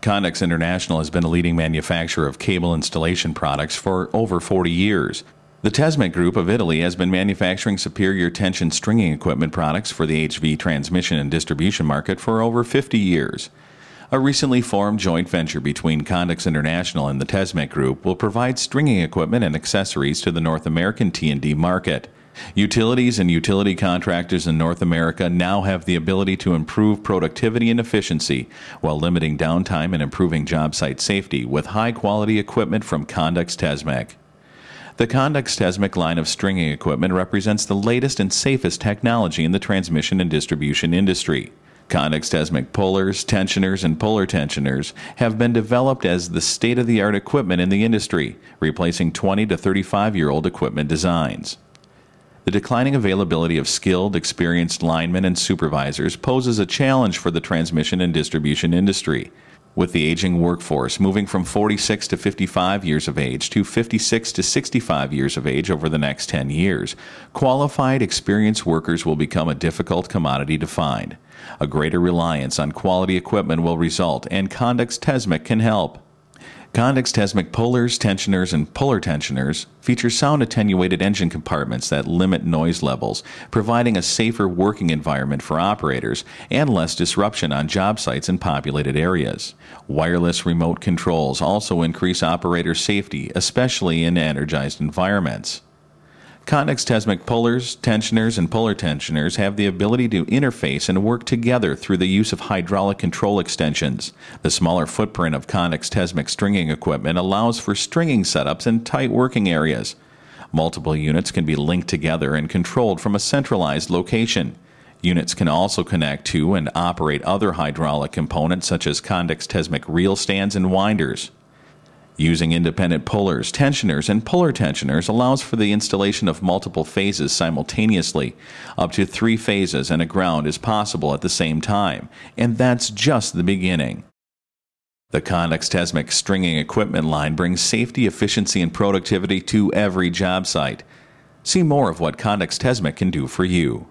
Condex International has been a leading manufacturer of cable installation products for over 40 years. The Tesmec Group of Italy has been manufacturing superior tension stringing equipment products for the HV transmission and distribution market for over 50 years. A recently formed joint venture between Condex International and the Tesmec Group will provide stringing equipment and accessories to the North American T&D market. Utilities and utility contractors in North America now have the ability to improve productivity and efficiency while limiting downtime and improving job site safety with high-quality equipment from Condex Tesmec. The Condex Tesmec line of stringing equipment represents the latest and safest technology in the transmission and distribution industry. Condex Tesmec pullers, tensioners, and puller tensioners have been developed as the state-of-the-art equipment in the industry, replacing 20 to 35-year-old equipment designs. The declining availability of skilled, experienced linemen and supervisors poses a challenge for the transmission and distribution industry. With the aging workforce moving from 46 to 55 years of age to 56 to 65 years of age over the next 10 years, qualified, experienced workers will become a difficult commodity to find. A greater reliance on quality equipment will result, and Condex Tesmec can help. Condex Tesmec pullers, tensioners, and puller tensioners feature sound attenuated engine compartments that limit noise levels, providing a safer working environment for operators and less disruption on job sites in populated areas. Wireless remote controls also increase operator safety, especially in energized environments. Condex Tesmec pullers, tensioners, and puller tensioners have the ability to interface and work together through the use of hydraulic control extensions. The smaller footprint of Condex Tesmec stringing equipment allows for stringing setups in tight working areas. Multiple units can be linked together and controlled from a centralized location. Units can also connect to and operate other hydraulic components such as Condex Tesmec reel stands and winders. Using independent pullers, tensioners, and puller tensioners allows for the installation of multiple phases simultaneously. Up to 3 phases and a ground is possible at the same time, and that's just the beginning. The Condex Tesmec stringing equipment line brings safety, efficiency, and productivity to every job site. See more of what Condex Tesmec can do for you.